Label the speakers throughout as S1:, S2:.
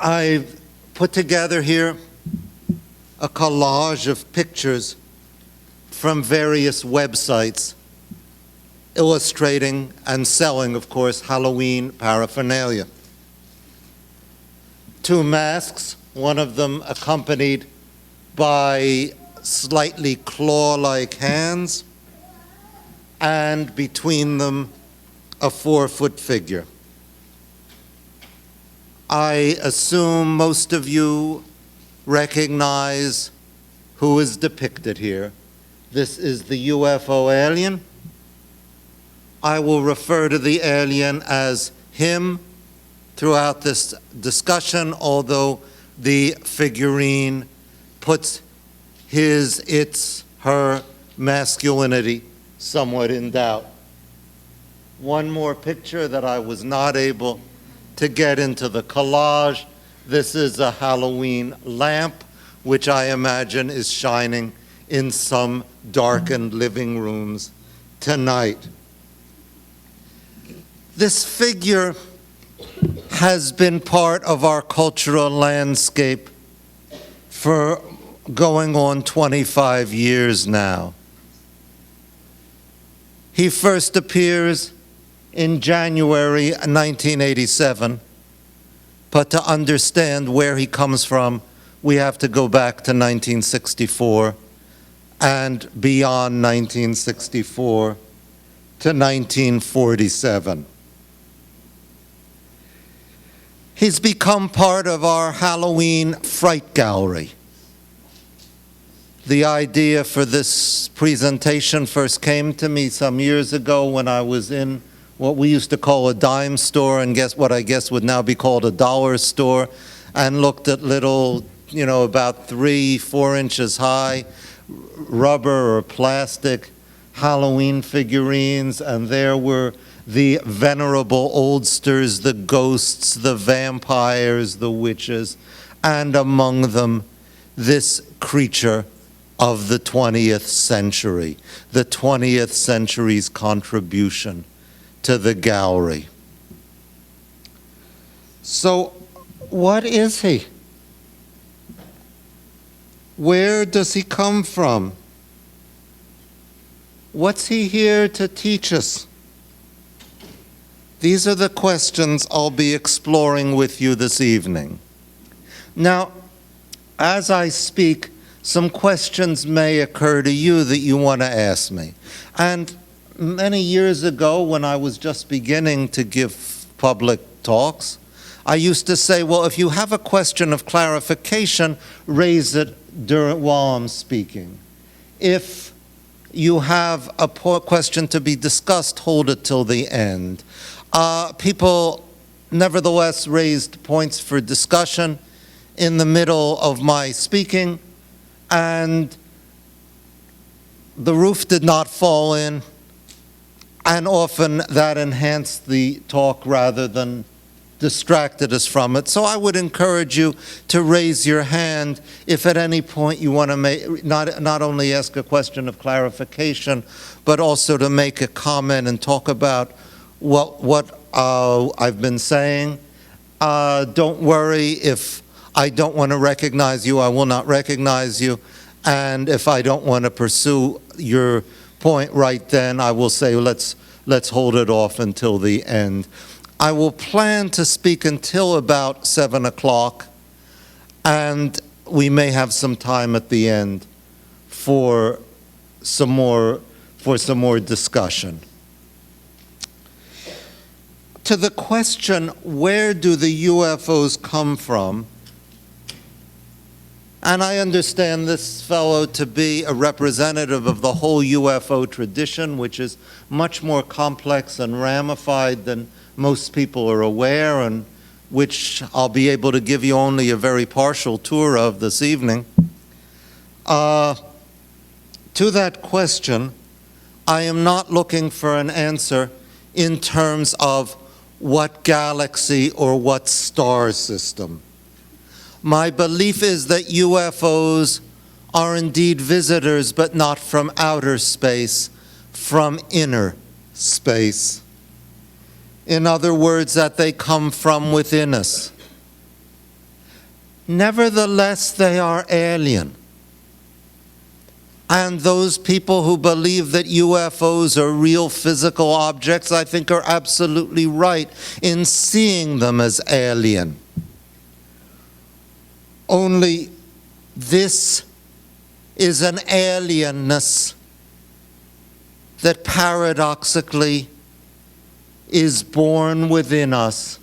S1: I've put together here a collage of pictures from various websites illustrating and selling, of course, Halloween paraphernalia. Two masks, one of them accompanied by slightly claw-like hands, and between them a 4-foot figure. I assume most of you recognize who is depicted here. This is the UFO alien. I will refer to the alien as him throughout this discussion, although the figurine puts his, its, her masculinity somewhat in doubt. One more picture that I was not able to get into the collage. This is a Halloween lamp, which I imagine is shining in some darkened living rooms tonight. This figure has been part of our cultural landscape for going on 25 years now. He first appears in January 1987, but to understand where he comes from, we have to go back to 1964 and beyond 1964 to 1947. He's become part of our Halloween fright gallery. The idea for this presentation first came to me some years ago when I was in what we used to call a dime store, and what I guess would now be called a dollar store, and looked at little, about 3-4 inches high, rubber or plastic Halloween figurines, and there were the venerable oldsters, the ghosts, the vampires, the witches, and among them this creature of the 20th century, the 20th century's contribution to the gallery. So, what is he? Where does he come from? What's he here to teach us? These are the questions I'll be exploring with you this evening. Now, as I speak, some questions may occur to you that you want to ask me. And many years ago, when I was just beginning to give public talks, I used to say, well, if you have a question of clarification, raise it while I'm speaking. If you have a question to be discussed, hold it till the end. People nevertheless raised points for discussion in the middle of my speaking, and the roof did not fall in, and often that enhanced the talk rather than distracted us from it. So I would encourage you to raise your hand if at any point you want to not only ask a question of clarification, but also to make a comment and talk about what I've been saying. Don't worry if I don't want to recognize you, I will not recognize you. And if I don't want to pursue your point right then, I will say let's hold it off until the end. I will plan to speak until about 7 o'clock, and we may have some time at the end for some more discussion. To the question, where do the UFOs come from? And I understand this fellow to be a representative of the whole UFO tradition, which is much more complex and ramified than most people are aware, and which I'll be able to give you only a very partial tour of this evening. To that question, I am not looking for an answer in terms of what galaxy or what star system. My belief is that UFOs are indeed visitors, but not from outer space, from inner space. In other words, that they come from within us. Nevertheless, they are alien. And those people who believe that UFOs are real physical objects, I think, are absolutely right in seeing them as alien. Only this is an alienness that paradoxically is born within us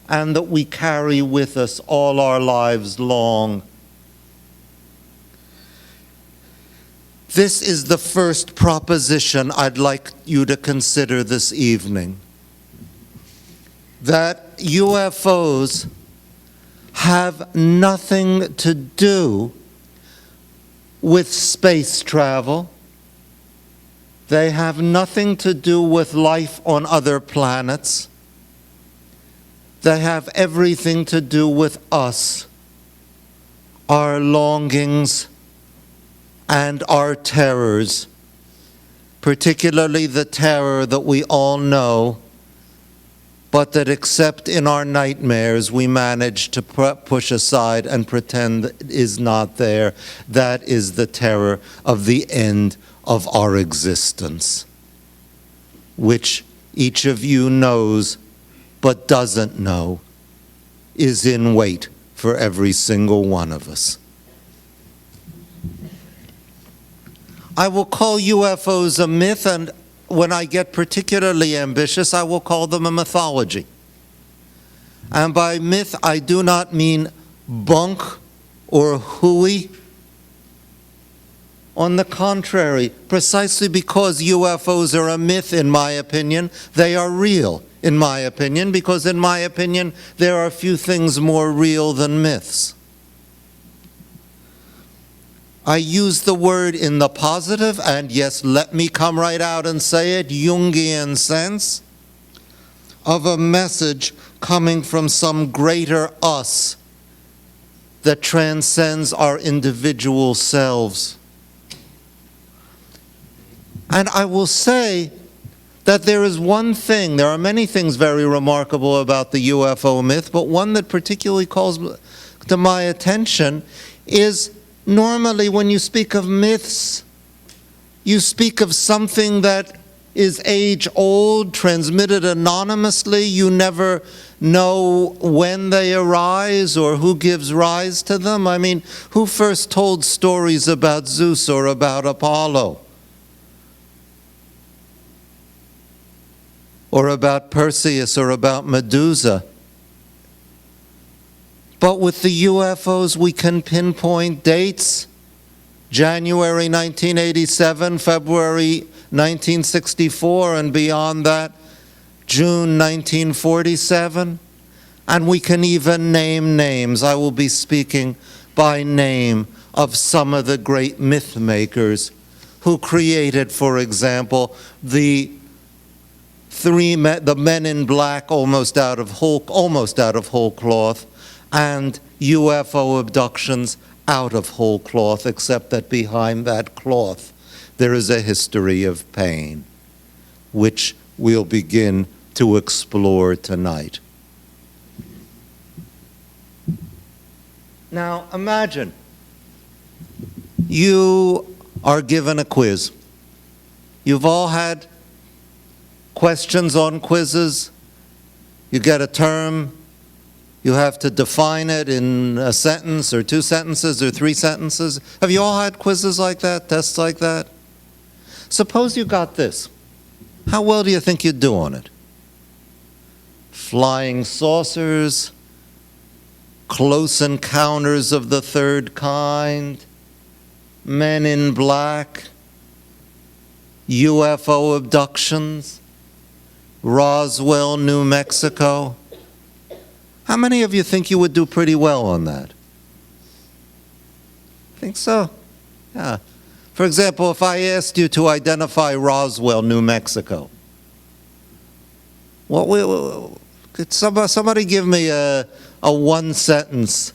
S1: and that we carry with us all our lives long. This is the first proposition I'd like you to consider this evening. That UFOs have nothing to do with space travel. They have nothing to do with life on other planets. They have everything to do with us, our longings, and our terrors, particularly the terror that we all know, but that except in our nightmares we manage to push aside and pretend is not there. That is the terror of the end of our existence, which each of you knows but doesn't know is in wait for every single one of us. I will call UFOs a myth, and when I get particularly ambitious, I will call them a mythology. And by myth, I do not mean bunk or hooey. On the contrary, precisely because UFOs are a myth, in my opinion, they are real, in my opinion, because in my opinion, there are few things more real than myths. I use the word in the positive, and yes, let me come right out and say it, Jungian sense, of a message coming from some greater us that transcends our individual selves. And I will say that there is one thing, there are many things very remarkable about the UFO myth, but one that particularly calls to my attention is normally when you speak of myths, you speak of something that is age-old, transmitted anonymously. You never know when they arise or who gives rise to them. I mean, who first told stories about Zeus or about Apollo? Or about Perseus or about Medusa? But with the UFOs, we can pinpoint dates. January 1987, February 1964, and beyond that, June 1947. And we can even name names. I will be speaking by name of some of the great myth makers who created, for example, the men in black almost out of whole cloth, and UFO abductions out of whole cloth, except that behind that cloth there is a history of pain, which we'll begin to explore tonight. Now imagine you are given a quiz. You've all had questions on quizzes. You get a term. You have to define it in a sentence or 2 sentences or 3 sentences. Have you all had quizzes like that, tests like that? Suppose you got this. How well do you think you'd do on it? Flying saucers, close encounters of the third kind, men in black, UFO abductions, Roswell, New Mexico. How many of you think you would do pretty well on that? Think so? Yeah. For example, if I asked you to identify Roswell, New Mexico, could somebody give me a 1-sentence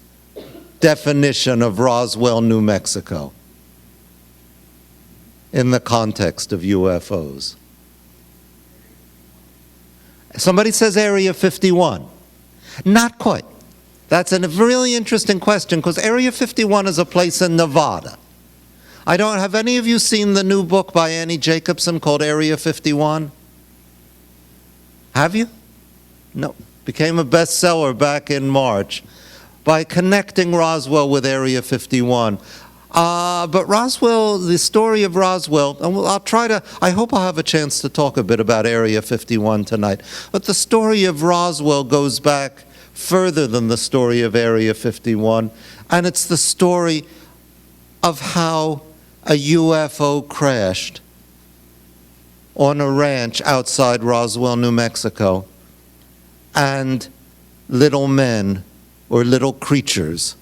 S1: definition of Roswell, New Mexico in the context of UFOs? Somebody says Area 51. Not quite. That's a really interesting question, because Area 51 is a place in Nevada. Have any of you seen the new book by Annie Jacobson called Area 51? Have you? No. Became a bestseller back in March by connecting Roswell with Area 51. But Roswell, the story of Roswell, and I hope I'll have a chance to talk a bit about Area 51 tonight. But the story of Roswell goes back further than the story of Area 51, and it's the story of how a UFO crashed on a ranch outside Roswell, New Mexico, and little men, or little creatures,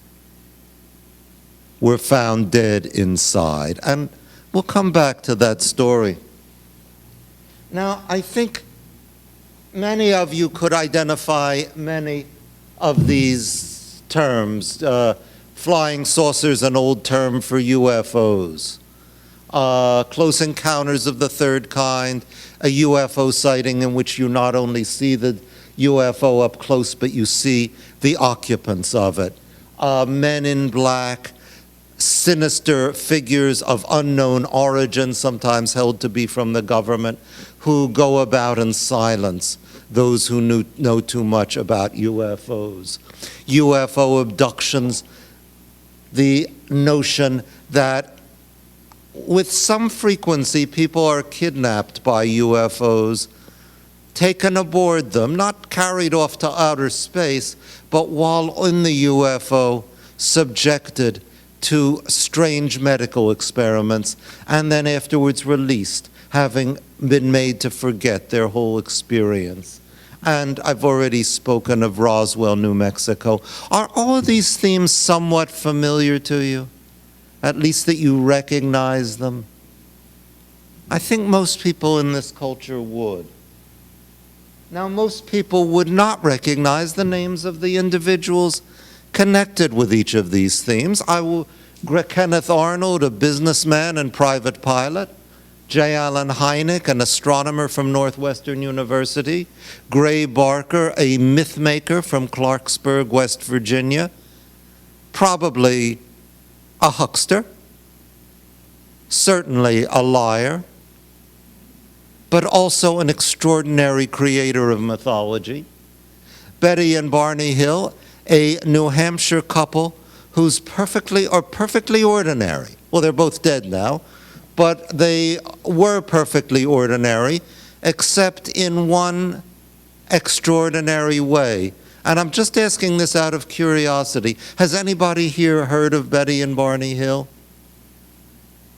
S1: were found dead inside. And we'll come back to that story. Now, I think many of you could identify many of these terms. Flying saucers, an old term for UFOs. Close encounters of the third kind, a UFO sighting in which you not only see the UFO up close, but you see the occupants of it. Men in black, sinister figures of unknown origin, sometimes held to be from the government, who go about in silence those who know too much about UFOs. UFO abductions, the notion that with some frequency people are kidnapped by UFOs, taken aboard them, not carried off to outer space, but while in the UFO, subjected to strange medical experiments, and then afterwards released, having been made to forget their whole experience. And I've already spoken of Roswell, New Mexico. Are all of these themes somewhat familiar to you? At least that you recognize them? I think most people in this culture would. Now, most people would not recognize the names of the individuals connected with each of these themes. Kenneth Arnold, a businessman and private pilot. J. Allen Hynek, an astronomer from Northwestern University. Gray Barker, a myth maker from Clarksburg, West Virginia. Probably a huckster. Certainly a liar. But also an extraordinary creator of mythology. Betty and Barney Hill, a New Hampshire couple who's perfectly ordinary. Well, they're both dead now, but they were perfectly ordinary, except in one extraordinary way. And I'm just asking this out of curiosity. Has anybody here heard of Betty and Barney Hill?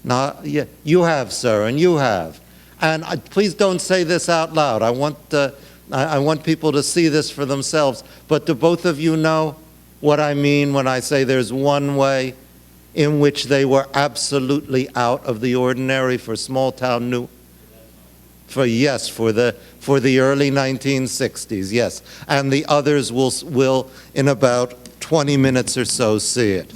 S1: Yeah, you have, sir, and you have. And please don't say this out loud. I want people to see this for themselves. But do both of you know what I mean when I say there's one way in which they were absolutely out of the ordinary for small-town for the early 1960s, yes. And the others will in about 20 minutes or so see it.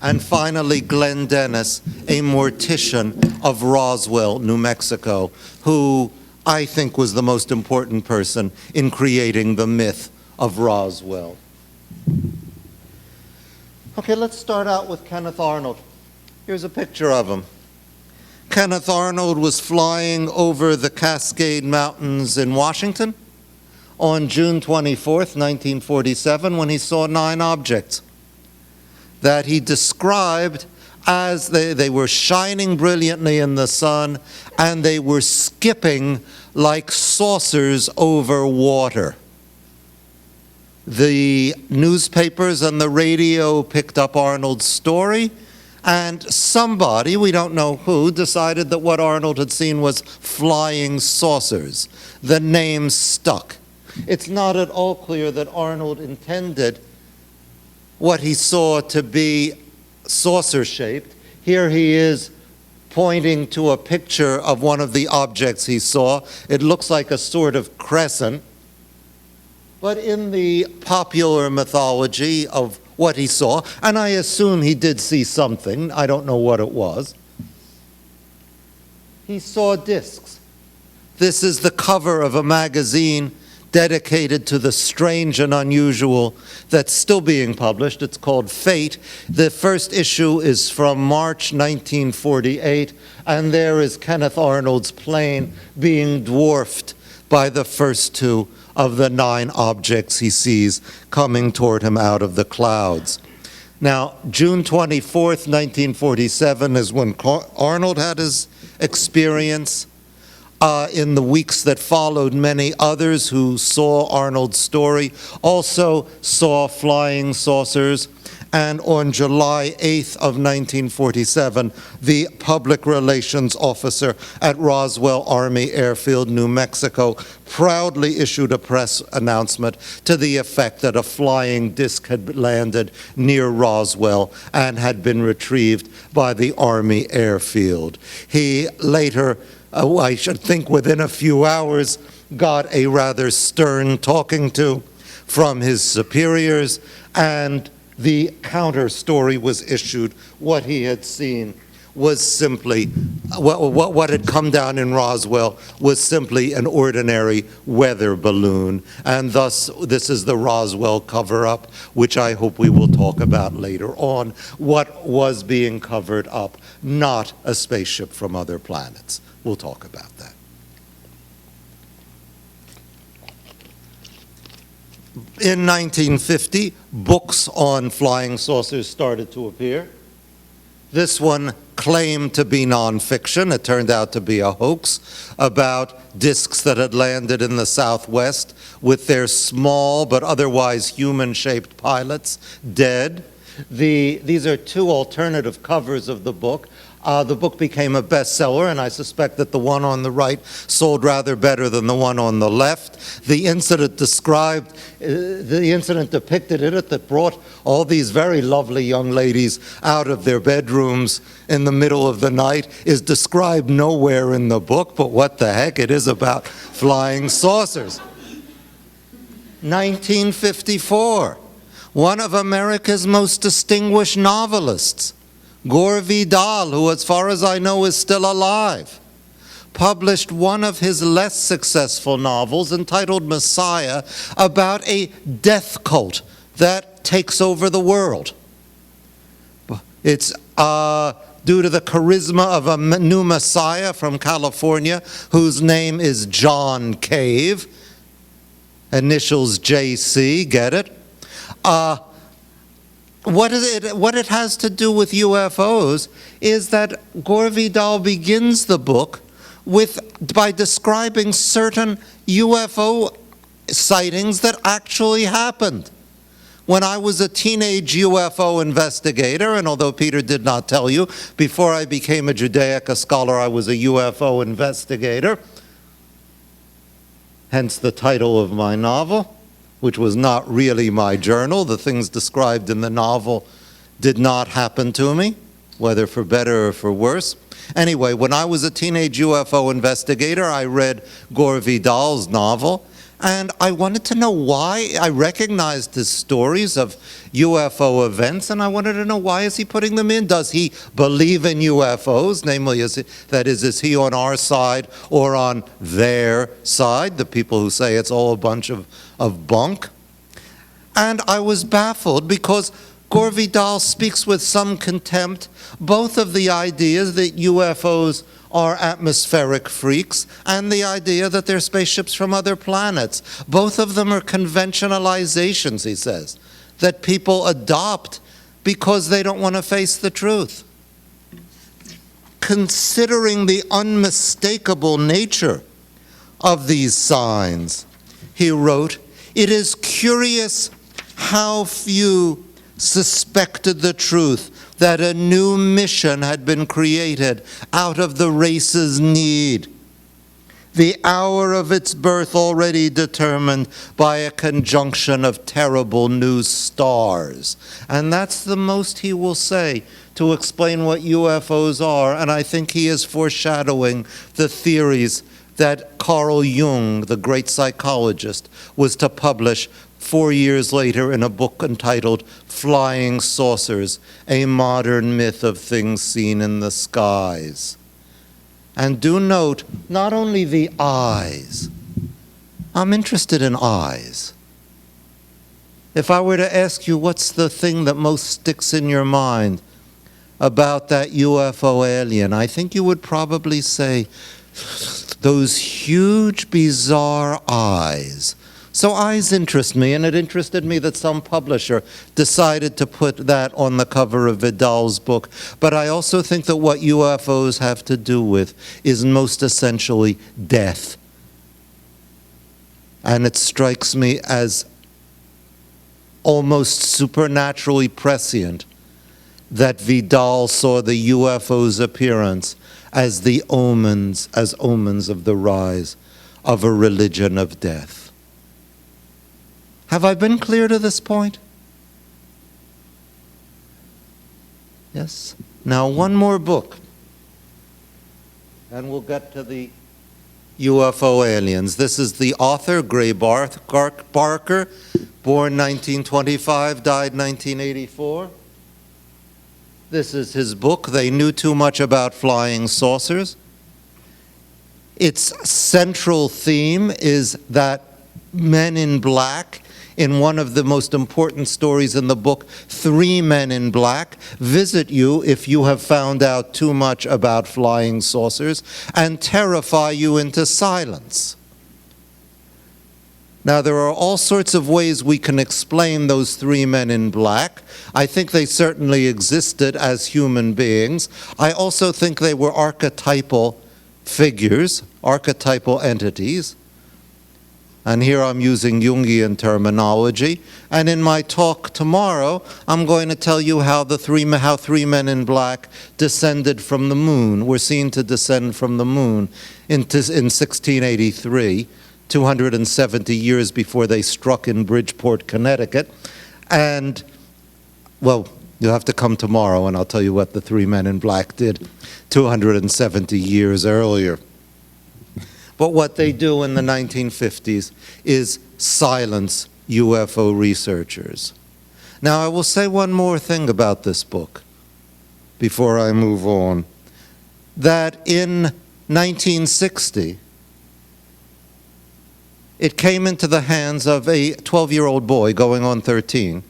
S1: And finally, Glenn Dennis, a mortician of Roswell, New Mexico, who I think was the most important person in creating the myth of Roswell. Okay, let's start out with Kenneth Arnold. Here's a picture of him. Kenneth Arnold was flying over the Cascade Mountains in Washington on June 24th, 1947, when he saw 9 objects that he described as they were shining brilliantly in the sun, and they were skipping like saucers over water. The newspapers and the radio picked up Arnold's story, and somebody, we don't know who, decided that what Arnold had seen was flying saucers. The name stuck. It's not at all clear that Arnold intended what he saw to be saucer-shaped. Here he is pointing to a picture of one of the objects he saw. It looks like a sort of crescent. But in the popular mythology of what he saw, and I assume he did see something, I don't know what it was, he saw discs. This is the cover of a magazine dedicated to the strange and unusual that's still being published. It's called Fate. The first issue is from March 1948, and there is Kenneth Arnold's plane being dwarfed by the first two of the 9 objects he sees coming toward him out of the clouds. Now, June 24th, 1947 is when Arnold had his experience. In the weeks that followed, many others who saw Arnold's story also saw flying saucers. And on July 8th of 1947, the public relations officer at Roswell Army Airfield, New Mexico, proudly issued a press announcement to the effect that a flying disc had landed near Roswell and had been retrieved by the Army airfield. He later, I should think within a few hours, got a rather stern talking to from his superiors, and the counter story was issued. What he had seen was simply, what had come down in Roswell was simply an ordinary weather balloon, and thus this is the Roswell cover-up, which I hope we will talk about later on. What was being covered up, not a spaceship from other planets. We'll talk about that. In 1950, books on flying saucers started to appear. This one claimed to be nonfiction. It turned out to be a hoax about discs that had landed in the Southwest with their small but otherwise human-shaped pilots dead. These are 2 alternative covers of the book. The book became a bestseller, and I suspect that the one on the right sold rather better than the one on the left. The incident depicted in it that brought all these very lovely young ladies out of their bedrooms in the middle of the night is described nowhere in the book, but what the heck, it is about flying saucers. 1954, one of America's most distinguished novelists, Gore Vidal, who as far as I know is still alive, published one of his less successful novels entitled Messiah, about a death cult that takes over the world. It's due to the charisma of a new messiah from California whose name is John Cave, initials JC, get it? What it has to do with UFOs is that Gore Vidal begins the book by describing certain UFO sightings that actually happened. When I was a teenage UFO investigator, and although Peter did not tell you, before I became a Judaica scholar, I was a UFO investigator, hence the title of my novel, which was not really my journal. The things described in the novel did not happen to me, whether for better or for worse. Anyway, when I was a teenage UFO investigator, I read Gore Vidal's novel, and I wanted to know why. I recognized his stories of UFO events, and I wanted to know, why is he putting them in? Does he believe in UFOs? Namely, is he on our side or on their side, the people who say it's all a bunch of bunk? And I was baffled because Gore Vidal speaks with some contempt both of the ideas that UFOs are atmospheric freaks and the idea that they're spaceships from other planets. Both of them are conventionalizations, he says, that people adopt because they don't want to face the truth. Considering the unmistakable nature of these signs, he wrote, "It is curious how few suspected the truth that a new mission had been created out of the race's need, the hour of its birth already determined by a conjunction of terrible new stars." And that's the most he will say to explain what UFOs are, and I think he is foreshadowing the theories that Carl Jung, the great psychologist, was to publish 4 years later in a book entitled Flying Saucers, A Modern Myth of Things Seen in the Skies. And do note, not only the eyes, I'm interested in eyes. If I were to ask you what's the thing that most sticks in your mind about that UFO alien, I think you would probably say those huge, bizarre eyes. So eyes interest me, and it interested me that some publisher decided to put that on the cover of Vidal's book. But I also think that what UFOs have to do with is most essentially death. And it strikes me as almost supernaturally prescient that Vidal saw the UFO's appearance as the omens, of the rise of a religion of death. Have I been clear to this point? Yes? Now, one more book, and we'll get to the UFO aliens. This is the author, Gray Barker, born 1925, died 1984. This is his book, They Knew Too Much About Flying Saucers. Its central theme is that men in black, in one of the most important stories in the book, 3 men in black visit you if you have found out too much about flying saucers and terrify you into silence. Now, there are all sorts of ways we can explain those 3 men in black. I think they certainly existed as human beings. I also think they were archetypal figures, archetypal entities. And here I'm using Jungian terminology. And in my talk tomorrow, I'm going to tell you how 3 men in black descended from the moon, were seen to descend from the moon in 1683, 270 years before they struck in Bridgeport, Connecticut. And, well, you'll have to come tomorrow and I'll tell you what the 3 men in black did 270 years earlier. But what they do in the 1950s is silence UFO researchers. Now, I will say one more thing about this book before I move on. That in 1960, it came into the hands of a 12-year-old boy going on 13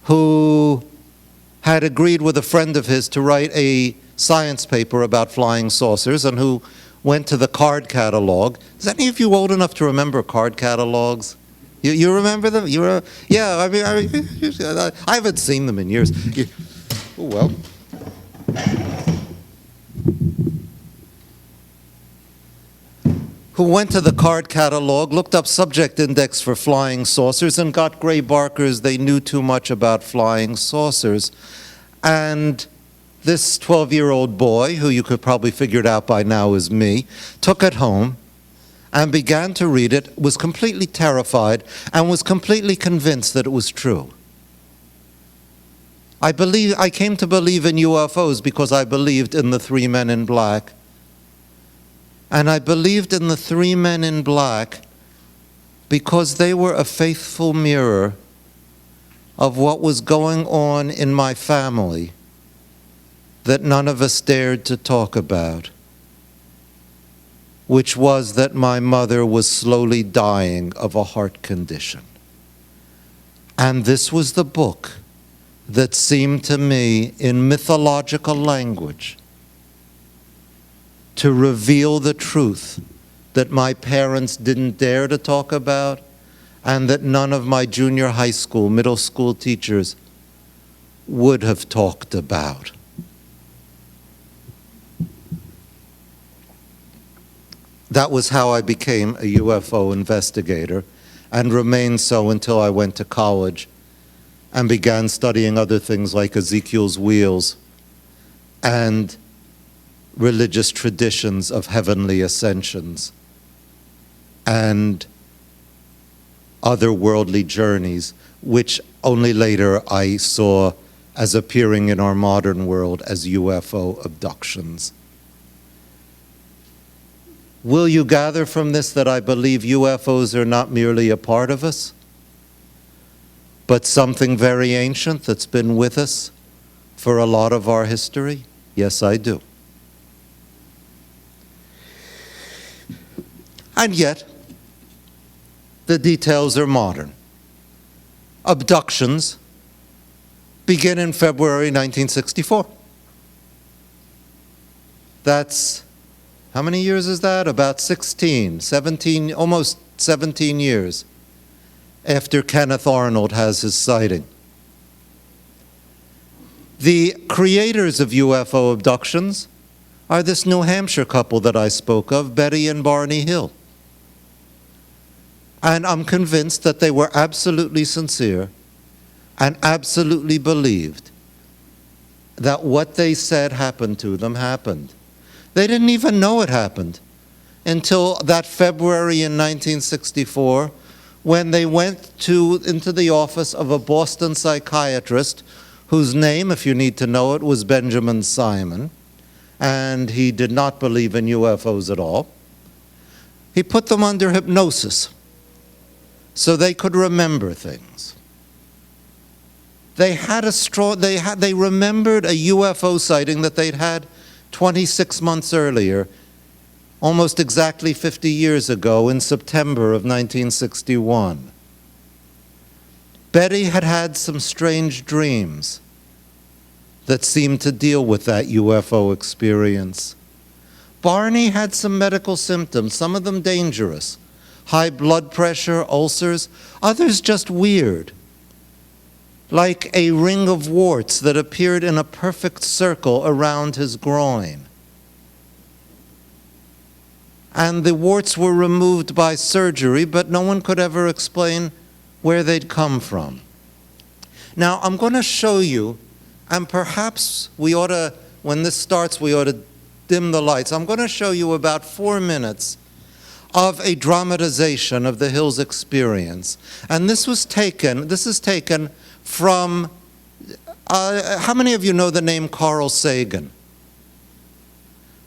S1: who had agreed with a friend of his to write a science paper about flying saucers and who went to the card catalog. Is any of you old enough to remember card catalogs? You remember them? Yeah, I haven't seen them in years. Oh, well. Who went to the card catalog, looked up subject index for flying saucers, and got Gray Barker's They Knew Too Much About Flying Saucers. And this 12-year-old boy, who you could probably figure it out by now is me, took it home and began to read it, was completely terrified, and was completely convinced that it was true. I came to believe in UFOs because I believed in the 3 men in black. And I believed in the 3 men in black because they were a faithful mirror of what was going on in my family that none of us dared to talk about, which was that my mother was slowly dying of a heart condition. And this was the book that seemed to me, in mythological language, to reveal the truth that my parents didn't dare to talk about and that none of my junior high school, middle school teachers would have talked about. That was how I became a UFO investigator and remained so until I went to college and began studying other things like Ezekiel's wheels and religious traditions of heavenly ascensions and other worldly journeys, which only later I saw as appearing in our modern world as UFO abductions. Will you gather from this that I believe UFOs are not merely a part of us, but something very ancient that's been with us for a lot of our history? Yes, I do. And yet, The details are modern. Abductions begin in February 1964. That's, how many years is that? About 16, 17, almost 17 years after Kenneth Arnold has his sighting. The creators of UFO abductions are this New Hampshire couple that I spoke of, Betty and Barney Hill. And I'm convinced that they were absolutely sincere and absolutely believed that what they said happened to them happened. They didn't even know it happened until that February in 1964 when they went into the office of a Boston psychiatrist whose name, if you need to know it, was Benjamin Simon, and he did not believe in UFOs at all. He put them under hypnosis so they could remember things. They remembered a UFO sighting that they'd had 26 months earlier, almost exactly 50 years ago, in September of 1961. Betty had had some strange dreams that seemed to deal with that UFO experience. Barney had some medical symptoms, some of them dangerous. High blood pressure, ulcers, others just weird. Like a ring of warts that appeared in a perfect circle around his groin. And the warts were removed by surgery, but no one could ever explain where they'd come from. Now, I'm going to show you, and perhaps we ought to, when this starts, we ought to dim the lights. I'm going to show you about 4 minutes of a dramatization of the Hills experience. And this is taken from, how many of you know the name Carl Sagan?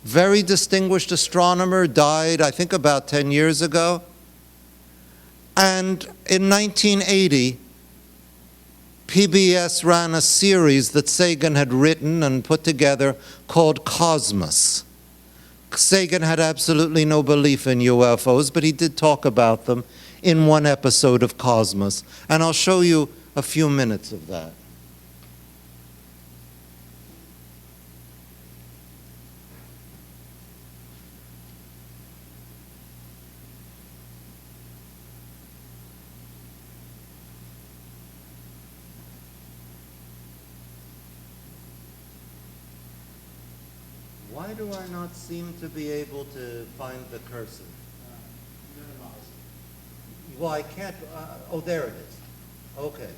S1: Very distinguished astronomer, died I think about 10 years ago. And in 1980, PBS ran a series that Sagan had written and put together called Cosmos. Sagan had absolutely no belief in UFOs, but he did talk about them in one episode of Cosmos. And I'll show you a few minutes of that. Why do I not seem to be able to find the cursor? Well, I can't, oh, there it is. Okay.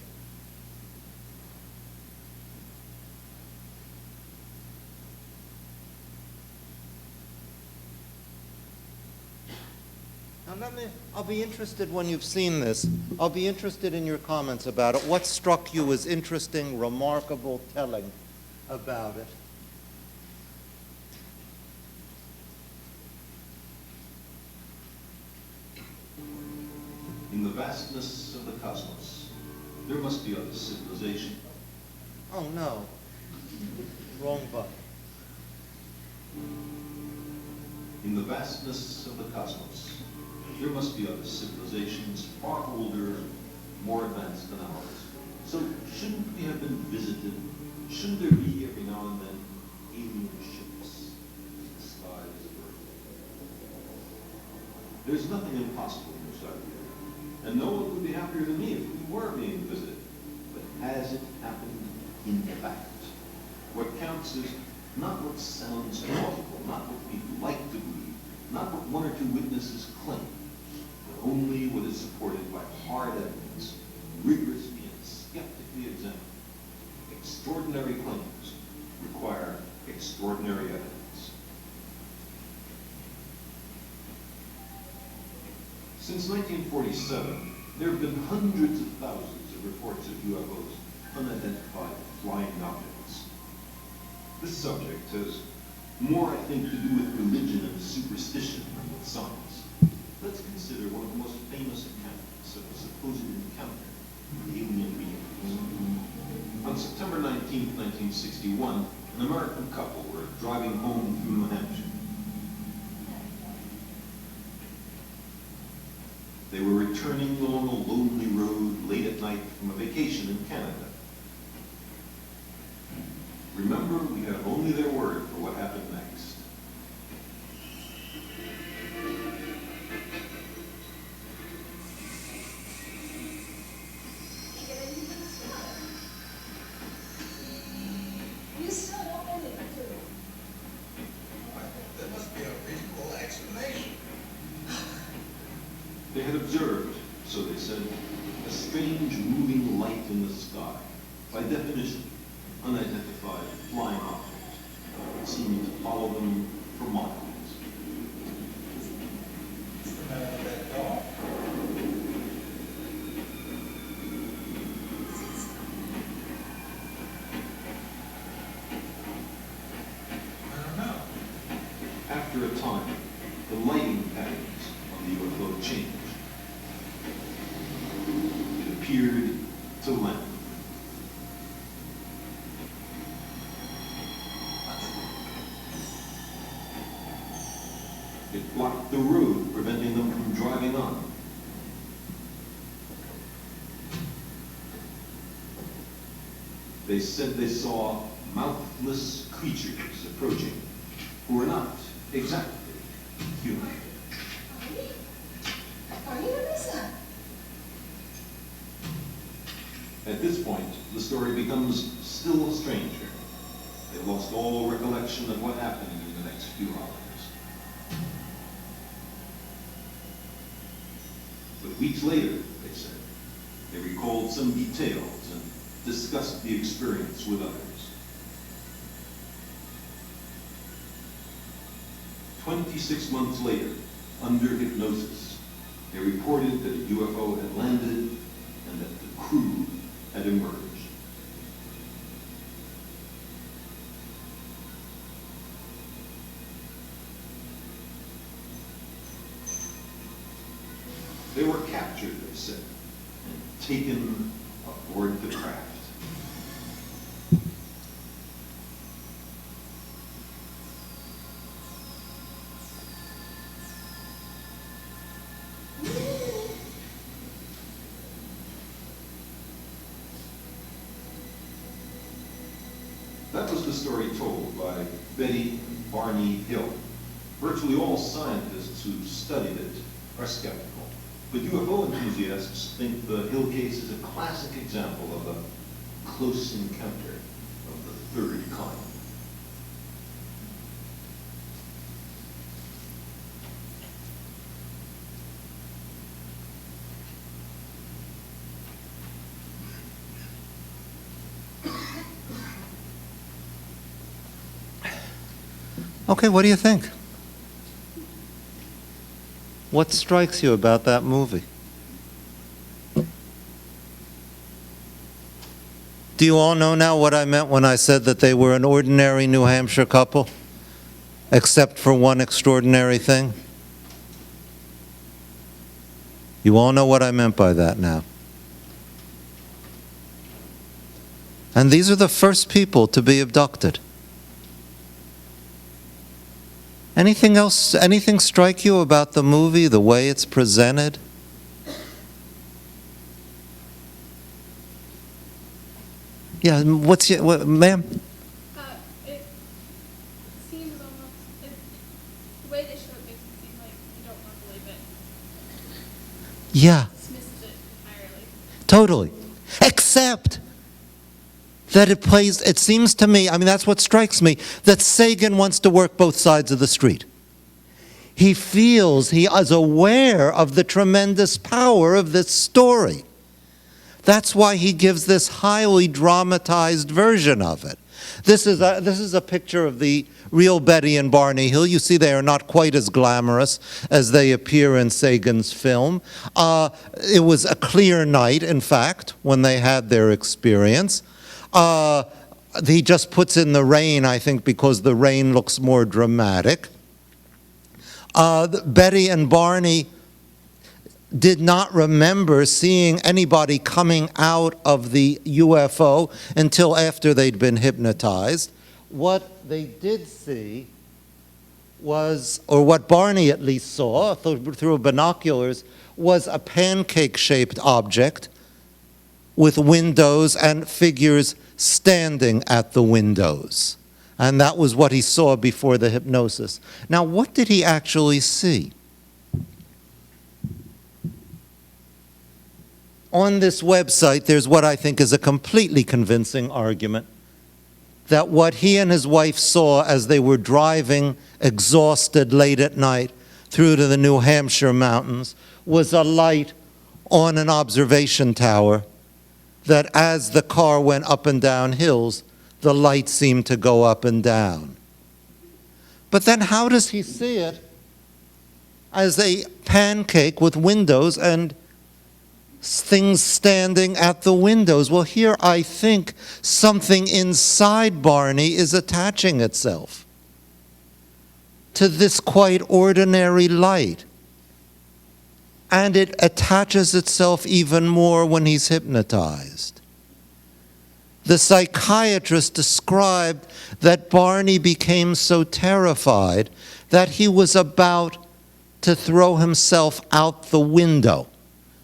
S1: Now I'll be interested when you've seen this. I'll be interested in your comments about it. What struck you as interesting, remarkable, telling about it?
S2: In the vastness of the cosmos, there must be other civilization.
S1: Oh no, wrong button.
S2: In the vastness of the cosmos, there must be other civilizations far older, more advanced than ours. So shouldn't we have been visited? Shouldn't there be every now and then alien ships in the skies of Earth? There's nothing impossible in this idea. And no one would be happier than me if we were being visited. But has it happened in fact? What counts is not what sounds plausible, not what we like to believe, not what one or two witnesses claim, but only what is supported by hard evidence, rigorously and skeptically examined. Extraordinary claims require extraordinary evidence. Since 1947, there have been hundreds of thousands of reports of UFOs, unidentified flying objects. This subject has more, I think, to do with religion and superstition than with science. Let's consider one of the most famous accounts of a supposed encounter with alien beings. On September 19, 1961, an American couple were driving home through New Hampshire. They were returning along a lonely road late at night from a vacation in Canada. Remember, we have only their word for what happened next.
S3: There must be a reasonable explanation.
S2: They had observed, so they said, a strange moving light in the sky. By definition, unidentified flying object. It seemed to follow them for miles.
S3: What's the matter with that dog? I don't know.
S2: After a time, the lighting patterns on the UFO changed. It appeared to land. It blocked the road, preventing them from driving on. They said they saw mouthless creatures approaching who were not exactly human. At this point, the story becomes still stranger. They lost all recollection of what happened in the next few hours. But weeks later, they said, they recalled some details and discussed the experience with others. 26 months later, under hypnosis, they reported that a UFO had landed and that the crew had emerged. They were captured, they said, and taken aboard the craft. That was the story told by Betty and Barney Hill. Virtually all scientists who studied it are skeptical. But UFO enthusiasts think the Hill case is a classic example of a close encounter of the third kind.
S1: Okay, what do you think? What strikes you about that movie? Do you all know now what I meant when I said that they were an ordinary New Hampshire couple, except for one extraordinary thing? You all know what I meant by that now. And these are the first people to be abducted. Anything else, anything strike you about the movie, the way it's presented? Yeah, what's your, ma'am?
S4: It seems almost, the way they show it makes it seem like you don't want to believe it.
S1: Yeah,
S4: Dismisses it entirely.
S1: totally. Except that it seems to me, I mean, that's what strikes me, that Sagan wants to work both sides of the street. He feels, he is aware of the tremendous power of this story. That's why he gives this highly dramatized version of it. This is a picture of the real Betty and Barney Hill. You see they are not quite as glamorous as they appear in Sagan's film. It was a clear night, in fact, when they had their experience. He just puts in the rain, I think, because the rain looks more dramatic. Betty and Barney did not remember seeing anybody coming out of the UFO until after they'd been hypnotized. What they did see was, or what Barney at least saw through binoculars, was a pancake-shaped object with windows and figures standing at the windows. And that was what he saw before the hypnosis. Now, what did he actually see? On this website, there's what I think is a completely convincing argument that what he and his wife saw as they were driving exhausted late at night through to the New Hampshire mountains was a light on an observation tower, that as the car went up and down hills, the light seemed to go up and down. But then how does he see it as a pancake with windows and things standing at the windows? Well, here I think something inside Barney is attaching itself to this quite ordinary light. And it attaches itself even more when he's hypnotized. The psychiatrist described that Barney became so terrified that he was about to throw himself out the window,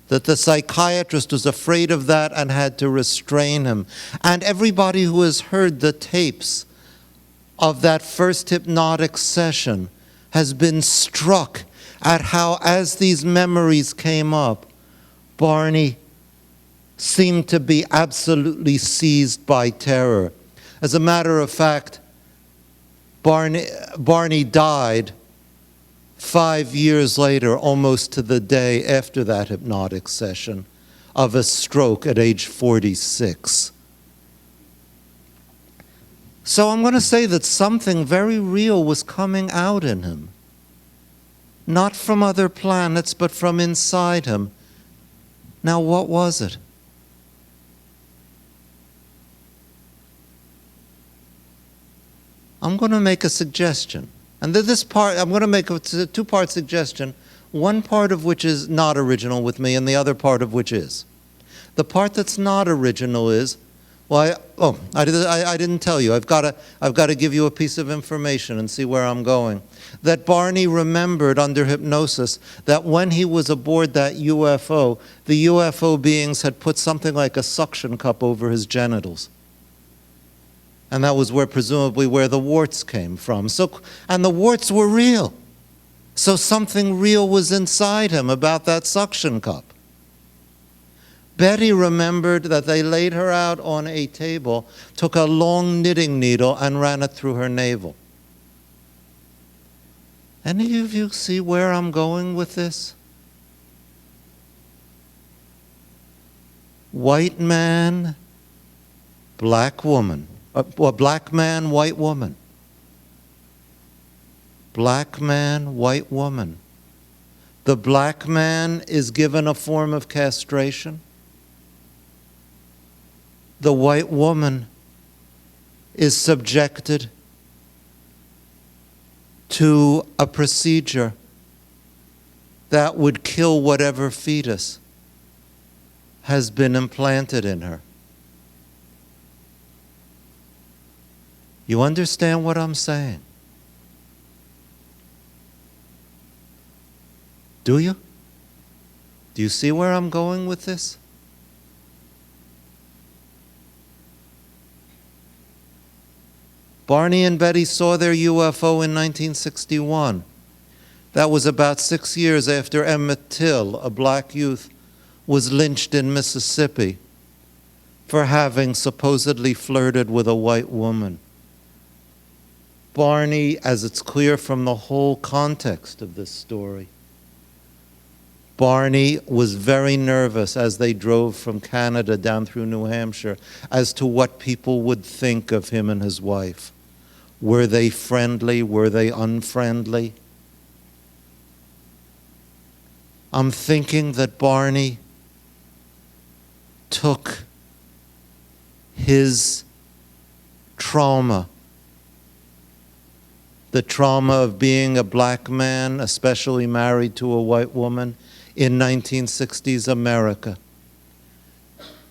S1: that the psychiatrist was afraid of that and had to restrain him. And everybody who has heard the tapes of that first hypnotic session has been struck at how, as these memories came up, Barney seemed to be absolutely seized by terror. As a matter of fact, Barney died 5 years later, almost to the day after that hypnotic session, of a stroke at age 46. So I'm going to say that something very real was coming out in him. Not from other planets, but from inside him. Now, what was it? I'm going to make a suggestion. And this part, I'm going to make a two-part suggestion, one part of which is not original with me, and the other part of which is. The part that's not original is, well, I didn't tell you. I've got to give you a piece of information and see where I'm going. That Barney remembered under hypnosis that when he was aboard that UFO, the UFO beings had put something like a suction cup over his genitals. And that was presumably where the warts came from. And the warts were real. So something real was inside him about that suction cup. Betty remembered that they laid her out on a table, took a long knitting needle, and ran it through her navel. Any of you see where I'm going with this? White man, black woman. Black man, white woman. Black man, white woman. The black man is given a form of castration. The white woman is subjected to a procedure that would kill whatever fetus has been implanted in her. You understand what I'm saying? Do you? Do you see where I'm going with this? Barney and Betty saw their UFO in 1961. That was about 6 years after Emmett Till, a black youth, was lynched in Mississippi for having supposedly flirted with a white woman. Barney, as it's clear from the whole context of this story, Barney was very nervous as they drove from Canada down through New Hampshire as to what people would think of him and his wife. Were they friendly? Were they unfriendly? I'm thinking that Barney took his trauma, the trauma of being a black man, especially married to a white woman, in 1960s America,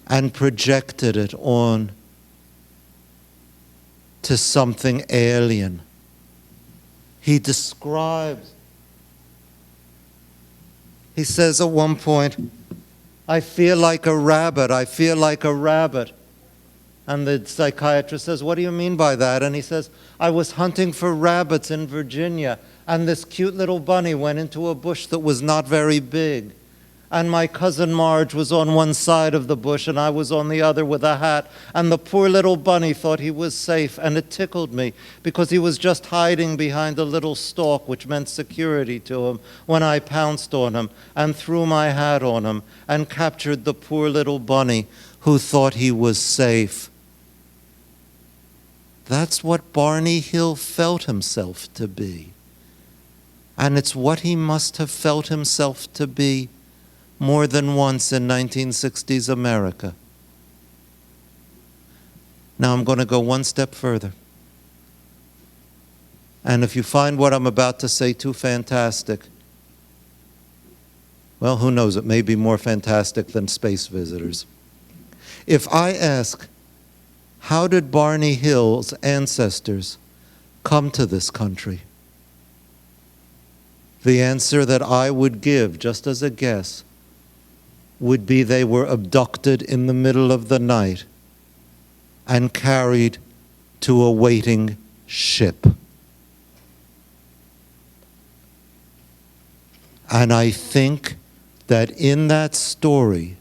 S1: and projected it on to something alien. He describes He says at one point, I feel like a rabbit, I feel like a rabbit. And the psychiatrist says, what do you mean by that? And he says, I was hunting for rabbits in Virginia, and this cute little bunny went into a bush that was not very big. And my cousin Marge was on one side of the bush, and I was on the other with a hat. And the poor little bunny thought he was safe, and it tickled me, because he was just hiding behind a little stalk, which meant security to him, when I pounced on him and threw my hat on him and captured the poor little bunny who thought he was safe. That's what Barney Hill felt himself to be. And it's what he must have felt himself to be more than once in 1960s America. Now I'm going to go one step further. And if you find what I'm about to say too fantastic, well, who knows, it may be more fantastic than space visitors. If I ask, how did Barney Hill's ancestors come to this country? The answer that I would give, just as a guess, would be they were abducted in the middle of the night and carried to a waiting ship. And I think that in that story,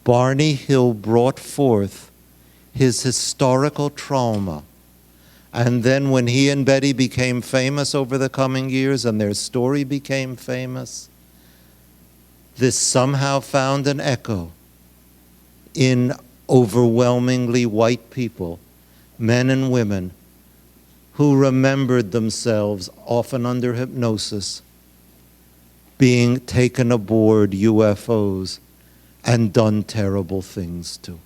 S1: Barney Hill brought forth his historical trauma. And then when he and Betty became famous over the coming years and their story became famous, this somehow found an echo in overwhelmingly white people, men and women, who remembered themselves, often under hypnosis, being taken aboard UFOs and done terrible things to.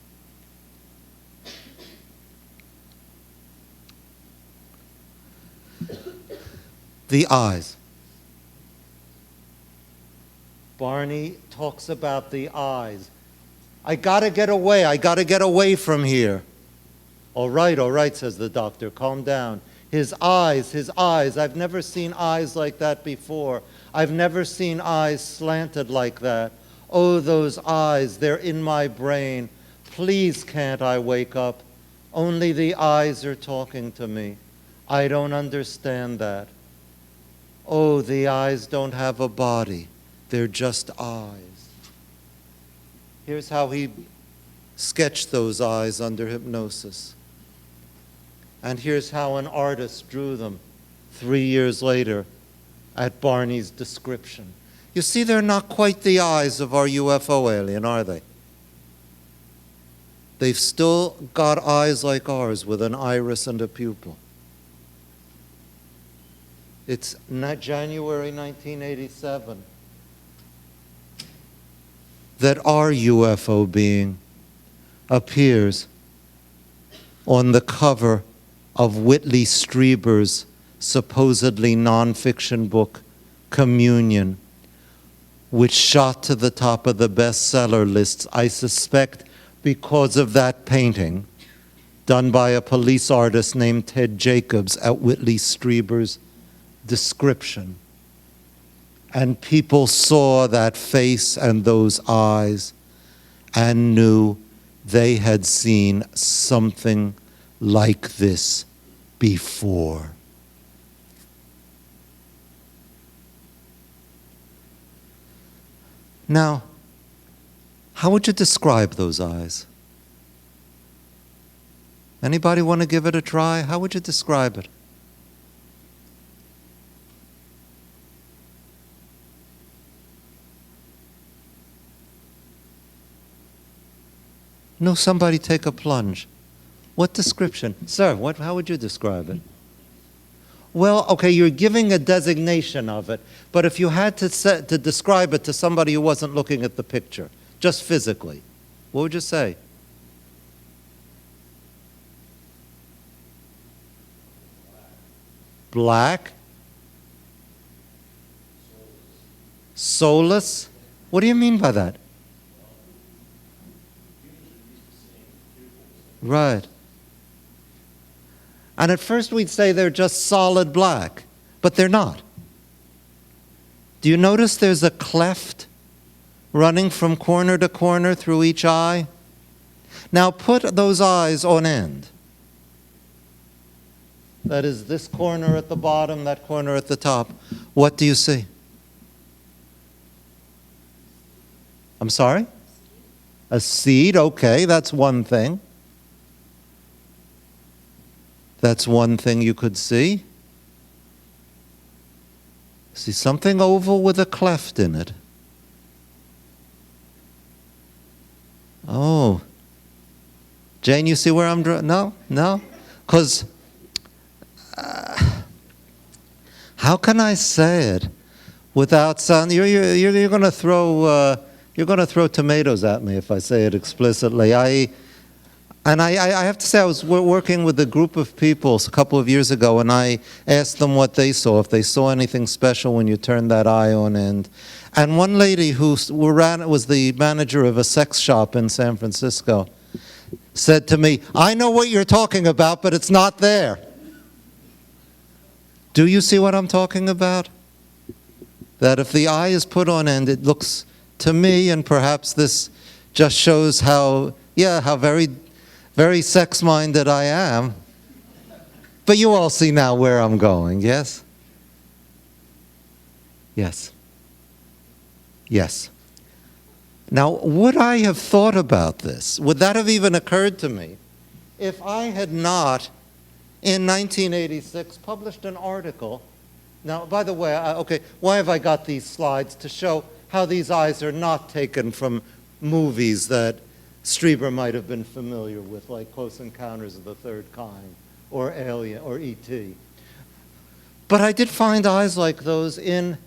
S1: The eyes. Barney talks about the eyes. I gotta get away from here. All right, says the doctor, calm down. His eyes, I've never seen eyes like that before. I've never seen eyes slanted like that. Oh, those eyes, they're in my brain. Please can't I wake up? Only the eyes are talking to me. I don't understand that. Oh, the eyes don't have a body. They're just eyes. Here's how he sketched those eyes under hypnosis. And here's how an artist drew them 3 years later at Barney's description. You see, they're not quite the eyes of our UFO alien, are they? They've still got eyes like ours with an iris and a pupil. It's not January 1987 that our UFO being appears on the cover of Whitley Strieber's supposedly nonfiction book, Communion, which shot to the top of the bestseller lists, I suspect because of that painting done by a police artist named Ted Jacobs at Whitley Strieber's description. And people saw that face and those eyes and knew they had seen something like this before. Now, how would you describe those eyes? Anybody want to give it a try? How would you describe it? No, somebody take a plunge. What description? Sir, how would you describe it? Well, okay, you're giving a designation of it, but if you had to describe it to somebody who wasn't looking at the picture, just physically, what would you say? Black? Soulless? What do you mean by that? Right. And at first we'd say they're just solid black, but they're not. Do you notice there's a cleft running from corner to corner through each eye? Now put those eyes on end. That is this corner at the bottom, that corner at the top. What do you see? I'm sorry? A seed, okay, that's one thing. That's one thing you could see. See something oval with a cleft in it. Oh. Jane, you see where I'm drawing? No? No? Because how can I say it without sound? You're going to throw tomatoes at me if I say it explicitly. I have to say, I was working with a group of people a couple of years ago, and I asked them what they saw, if they saw anything special when you turned that eye on end. And one lady who was the manager of a sex shop in San Francisco said to me, "I know what you're talking about, but it's not there." Do you see what I'm talking about? That if the eye is put on end, it looks to me, and perhaps this just shows how very, very sex-minded I am. But you all see now where I'm going, yes? Yes. Yes. Now, would I have thought about this? Would that have even occurred to me if I had not, in 1986, published an article? Now, by the way, okay, why have I got these slides? To show how these eyes are not taken from movies that Strieber might have been familiar with, like Close Encounters of the Third Kind, or Alien, or E.T. But I did find eyes like those in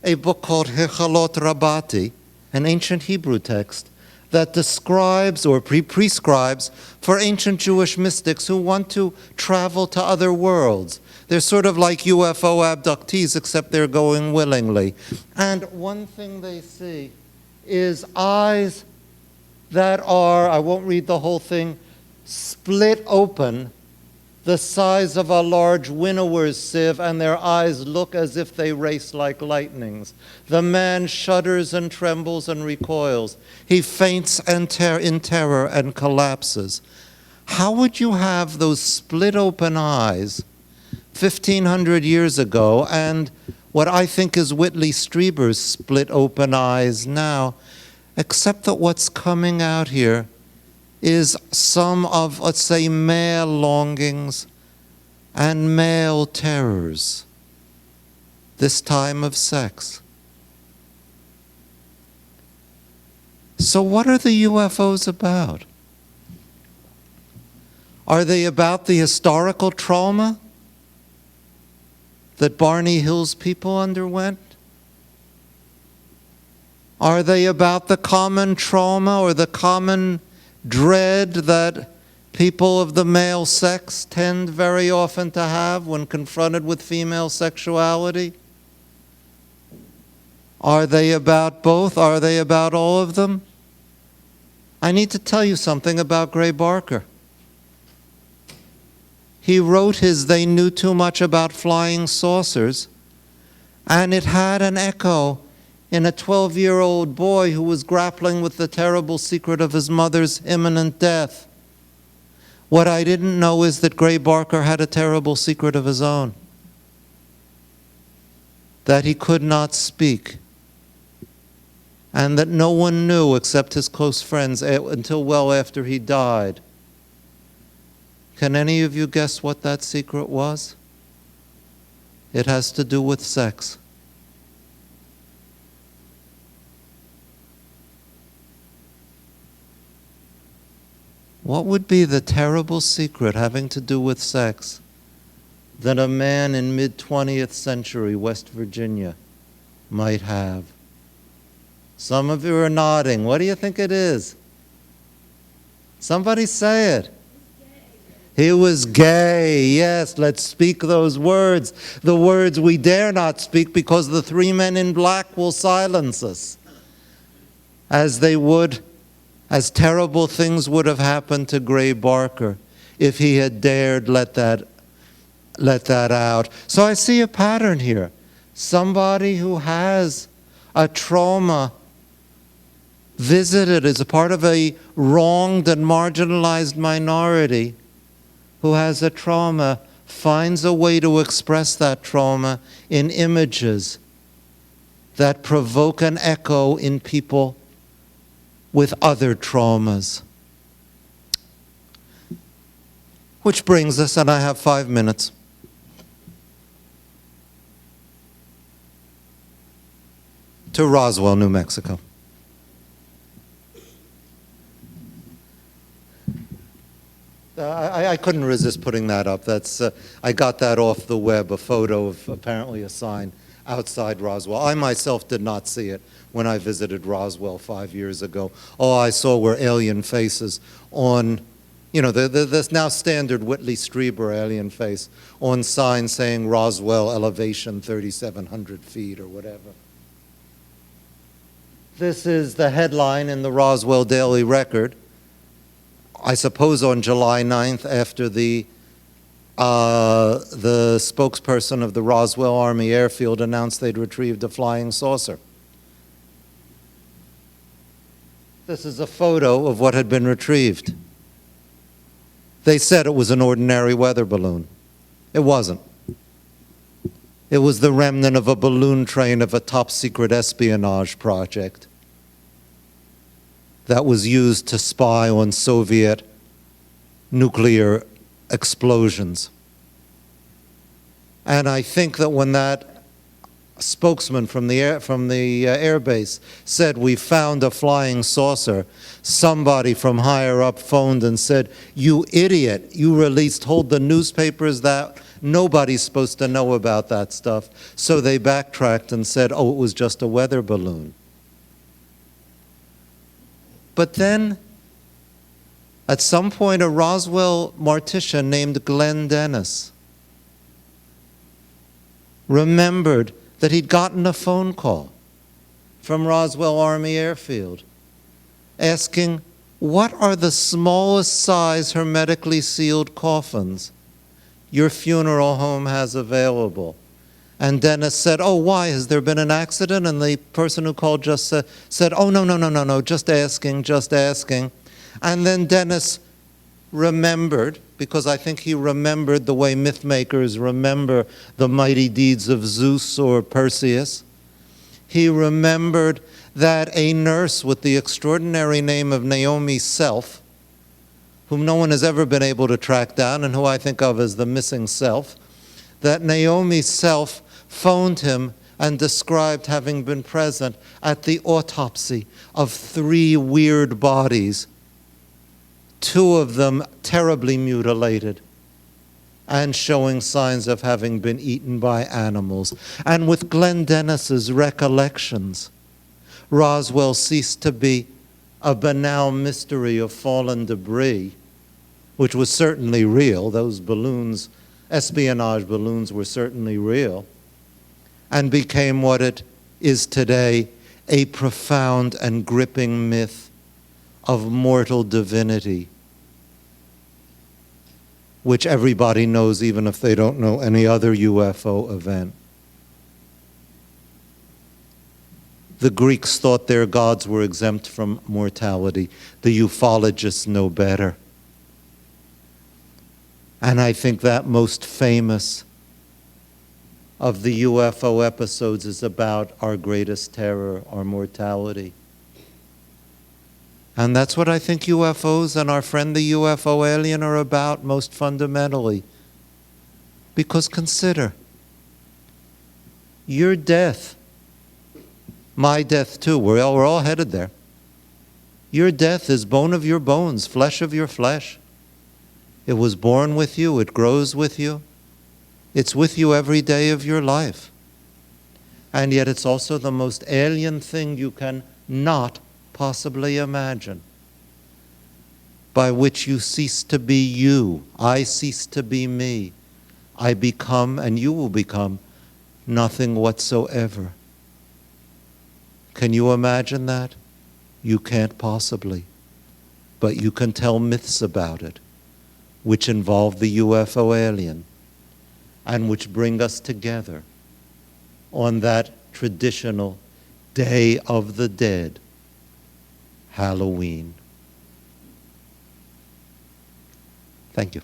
S1: a book called Hechalot Rabati, an ancient Hebrew text that describes or prescribes for ancient Jewish mystics who want to travel to other worlds. They're sort of like UFO abductees, except they're going willingly. And one thing they see is eyes that are, I won't read the whole thing, split open, the size of a large winnower's sieve, and their eyes look as if they race like lightnings. The man shudders and trembles and recoils. He faints in terror and collapses. How would you have those split open eyes 1,500 years ago, and what I think is Whitley Strieber's split open eyes now, except that what's coming out here is some of, let's say, male longings and male terrors, this time of sex. So what are the UFOs about? Are they about the historical trauma that Barney Hill's people underwent? Are they about the common trauma or the common dread that people of the male sex tend very often to have when confronted with female sexuality? Are they about both? Are they about all of them? I need to tell you something about Gray Barker. He wrote his They Knew Too Much About Flying Saucers, and it had an echo in a 12-year-old boy who was grappling with the terrible secret of his mother's imminent death. What I didn't know is that Gray Barker had a terrible secret of his own, that he could not speak, and that no one knew except his close friends until well after he died. Can any of you guess what that secret was? It has to do with sex. What would be the terrible secret having to do with sex that a man in mid-20th century West Virginia might have? Some of you are nodding. What do you think it is? Somebody say it. He was gay. Yes, let's speak those words. The words we dare not speak because the three men in black will silence us, as they would, as terrible things would have happened to Gray Barker if he had dared let that out. So I see a pattern here. somebody who has a trauma visited as a part of a wronged and marginalized minority who has a trauma finds a way to express that trauma in images that provoke an echo in people with other traumas. Which brings us, and I have 5 minutes, to Roswell, New Mexico. I couldn't resist putting that up. I got that off the web, a photo of apparently a sign outside Roswell. I myself did not see it when I visited Roswell 5 years ago. All I saw were alien faces on, the now standard Whitley Strieber alien face on signs saying Roswell elevation 3,700 feet or whatever. This is the headline in the Roswell Daily Record. I suppose on July 9th, after the spokesperson of the Roswell Army Airfield announced they'd retrieved a flying saucer. This is a photo of what had been retrieved. They said it was an ordinary weather balloon. It wasn't. It was the remnant of a balloon train of a top-secret espionage project that was used to spy on Soviet nuclear explosions. And I think that when that spokesman from the airbase said, "We found a flying saucer," somebody from higher up phoned and said, "You idiot, told the newspapers that nobody's supposed to know about that stuff." So they backtracked and said, "Oh, it was just a weather balloon." But then, at some point, a Roswell mortician named Glenn Dennis remembered that he'd gotten a phone call from Roswell Army Airfield asking, "What are the smallest size hermetically sealed coffins your funeral home has available?" And Dennis said, "Oh, why? Has there been an accident?" And the person who called just said, "Oh, no, just asking. And then Dennis remembered, because I think he remembered the way myth makers remember the mighty deeds of Zeus or Perseus. He remembered that a nurse with the extraordinary name of Naomi Self, whom no one has ever been able to track down and who I think of as the missing self, that Naomi Self phoned him and described having been present at the autopsy of 3 weird bodies, 2 of them terribly mutilated and showing signs of having been eaten by animals. And with Glenn Dennis's recollections, Roswell ceased to be a banal mystery of fallen debris, which was certainly real. Those balloons, espionage balloons, were certainly real, and became what it is today, a profound and gripping myth of mortal divinity, which everybody knows even if they don't know any other UFO event. The Greeks thought their gods were exempt from mortality. The ufologists know better. And I think that most famous of the UFO episodes is about our greatest terror, our mortality. And that's what I think UFOs and our friend the UFO alien are about most fundamentally. Because consider, your death, my death too, we're all headed there. Your death is bone of your bones, flesh of your flesh. It was born with you, it grows with you. It's with you every day of your life. And yet it's also the most alien thing you can not possibly imagine, by which you cease to be you. I cease to be me. I become, and you will become, nothing whatsoever. Can you imagine that? You can't possibly. But you can tell myths about it, which involve the UFO alien, and which bring us together on that traditional Day of the Dead, Halloween. Thank you.